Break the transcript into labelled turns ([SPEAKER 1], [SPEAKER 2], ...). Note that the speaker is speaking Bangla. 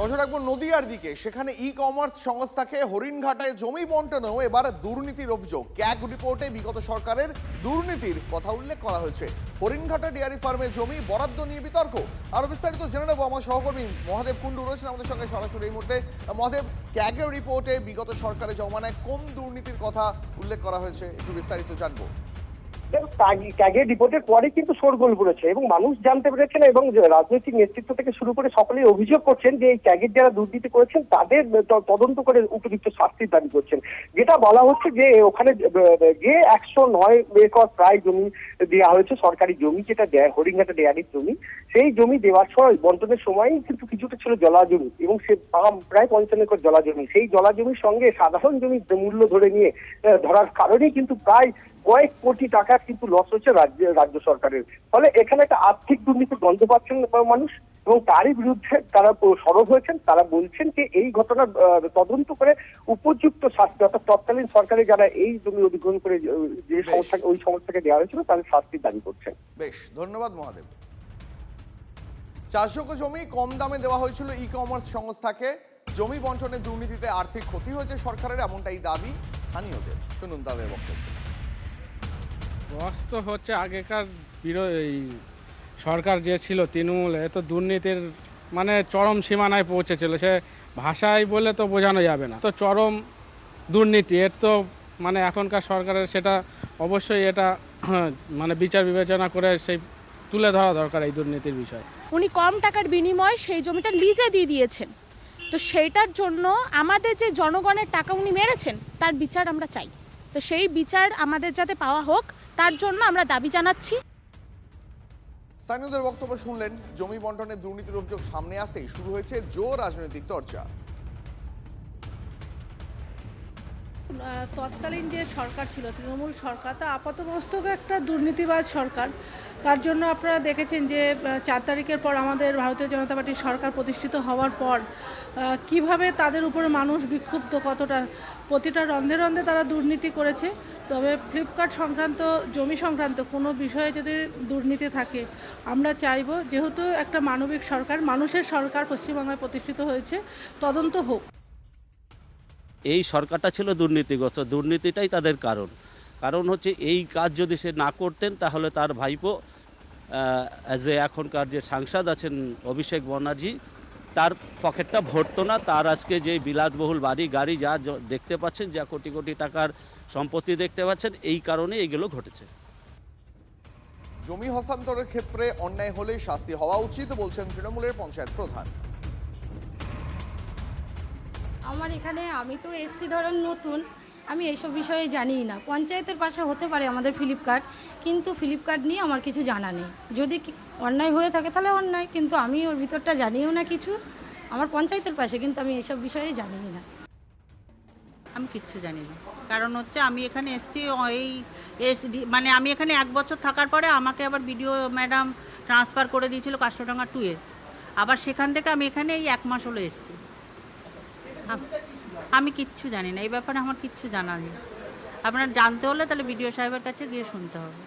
[SPEAKER 1] নজর রাখবো নদিয়ার দিকে। সেখানে ই কমার্স সংস্থাকে হরিণঘাটায় জমি বন্টনেও এবার দুর্নীতির অভিযোগ। ক্যাগ রিপোর্টে বিগত সরকারের দুর্নীতির কথা উল্লেখ করা হয়েছে। হরিণঘাটা ডেয়ারি ফার্মে জমি বরাদ্দ নিয়ে বিতর্ক। আরো বিস্তারিত জেনে নেবো আমার সহকর্মী মহাদেব কুণ্ডু রয়েছেন আমাদের সঙ্গে সরাসরি এই মুহূর্তে। মহাদেব, ক্যাগের রিপোর্টে বিগত সরকারের জমানায় কোন দুর্নীতির কথা উল্লেখ করা হয়েছে, একটু বিস্তারিত জানবো।
[SPEAKER 2] ক্যাগের রিপোর্টের পরে কিন্তু শোরগোল পড়েছে এবং মানুষ জানতে পেরেছেন এবং রাজনৈতিক নেতৃত্ব থেকে শুরু করে সকলেই অভিযোগ করছেন যে এই ক্যাগের যারা দুর্নীতি করেছেন তাদের তদন্ত করে উপযুক্ত শাস্তির দাবি করছেন। যেটা বলা হচ্ছে যে ওখানে যে 109 একর প্রায় জমি দেওয়া হয়েছে, সরকারি জমি, যেটা হরিণঘাটা ডেয়ারির জমি, সেই জমি দেওয়ার সময় বন্টনের সময় কিন্তু কিছুটা ছিল জলা জমি এবং সে প্রায় 55 একর জলা জমি। সেই জলা জমির সঙ্গে সাধারণ জমির মূল্য ধরে নিয়ে ধরার কারণেই কিন্তু প্রায় কয়েক কোটি টাকা কিন্তু লস হয়েছে রাজ্য সরকারের। ফলে এখানে একটা আর্থিক দুর্নীতির গন্ধ পাচ্ছেন মানুষ এবং তারই বিরুদ্ধে তারা সরব হয়েছেন। তারা বলছেন যে এই ঘটনার তদন্ত করে উপযুক্ত শাস্তি, অর্থাৎ তৎকালীন সরকারে যারা এই জমি অধিগ্রহণ করে যে সংস্থাকে ওই সংস্থাকে দেওয়া হয়েছিল তাদের শাস্তির দাবি করছেন।
[SPEAKER 1] বেশ, ধন্যবাদ মহাদেব। চাষযোগ্য জমি কম দামে দেওয়া হয়েছিল ই কমার্স সংস্থাকে। জমি বন্টনের দুর্নীতিতে আর্থিক ক্ষতি হয়েছে সরকারের, এমনটাই দাবি স্থানীয়দের। শুনুন তাদের বক্তব্য।
[SPEAKER 3] লস তো হচ্ছে, আগেকার সরকার যে ছিল তৃণমূল, এ তো দুর্নীতির মানে চরম সীমানায় পৌঁছেছিল। সে ভাষায় বলে তো বোঝানো যাবে না, তো চরম দুর্নীতি। এর তো মানে এখনকার সরকারের সেটা অবশ্যই এটা মানে বিচার বিবেচনা করে সেই তুলে ধরা দরকার এই দুর্নীতির বিষয়।
[SPEAKER 4] উনি কম টাকার বিনিময়ে সেই জমিটা লিজে দিয়ে দিয়েছেন, তো সেইটার জন্য আমাদের যে জনগণের টাকা উনি মেরেছেন তার বিচার আমরা চাই। তো সেই বিচার আমাদের যাতে পাওয়া হোক তার জন্য আমরা দাবি জানাচ্ছি।
[SPEAKER 1] স্থানীয়দের বক্তব্য শুনলেন। জমি বন্টনের দুর্নীতির অভিযোগ সামনে আসতেই শুরু হয়েছে জোর রাজনৈতিক চর্চা।
[SPEAKER 5] তৎকালীন যে সরকার ছিল তৃণমূল সরকার, তা আপাতমস্তক একটা দুর্নীতিবাজ সরকার। তার জন্য আপনারা দেখেছেন যে 4 তারিখের পর আমাদের ভারতীয় জনতা পার্টির সরকার প্রতিষ্ঠিত হওয়ার পর কিভাবে তাদের উপরে মানুষ বিক্ষুব্ধ, কতটা প্রতিটা রন্ধে রন্ধে তারা দুর্নীতি করেছে। তবে ফ্লিপকার্ট সংক্রান্ত, জমি সংক্রান্ত কোনো বিষয়ে যদি দুর্নীতি থাকে, আমরা চাইব যেহেতু একটা মানবিক সরকার, মানুষের সরকার পশ্চিমবাংলায় প্রতিষ্ঠিত হয়েছে, তদন্ত হোক।
[SPEAKER 6] এই সরকারটা ছিল দুর্নীতিগ্রস্ত, দুর্নীতিটাই তাদের কারণ হচ্ছে এই কাজ যদি সে না করতেন তাহলে তার ভাইপো যে এখনকার যে সাংসদ আছেন অভিষেক ব্যানার্জি, তার পকেটটা ভরতো না। তার আজকে যে বিলাসবহুল বাড়ি গাড়ি যা দেখতে পাচ্ছেন, যা কোটি কোটি টাকার সম্পত্তি দেখতে পাচ্ছেন, এই কারণে এইগুলো ঘটেছে।
[SPEAKER 1] জমি হস্তান্তরের ক্ষেত্রে অন্যায় হলে শাস্তি হওয়া উচিত বলছেন তৃণমূলের পঞ্চায়েত প্রধান।
[SPEAKER 7] আমার এখানে আমি তো এসছি ধরেন নতুন, আমি এইসব বিষয়ে জানিই না। পঞ্চায়েতের পাশে হতে পারে আমাদের ফ্লিপকার্ট, কিন্তু ফ্লিপকার্ট নিয়ে আমার কিছু জানা নেই। যদি অন্যায় হয়ে থাকে তাহলে অন্যায়, কিন্তু আমি ওর ভিতরটা জানিও না কিছু। আমার পঞ্চায়েতের পাশে, কিন্তু আমি এইসব বিষয়ে জানিই না।
[SPEAKER 8] আমি কিচ্ছু জানি না, কারণ হচ্ছে আমি এখানে এসছি মানে আমি এখানে 1 বছর থাকার পরে আমাকে আবার বিডিও ম্যাডাম ট্রান্সফার করে দিয়েছিল কাষ্টডাঙ্গা 2-এ। আবার সেখান থেকে আমি এখানে এই 1 মাস হলো এসছি। আমি কিচ্ছু জানি না, এই ব্যাপারে আমার কিচ্ছু জানা নেই। আপনার জানতে হলে তাহলে বিডিও সাহেবের কাছে গিয়ে শুনতে হবে।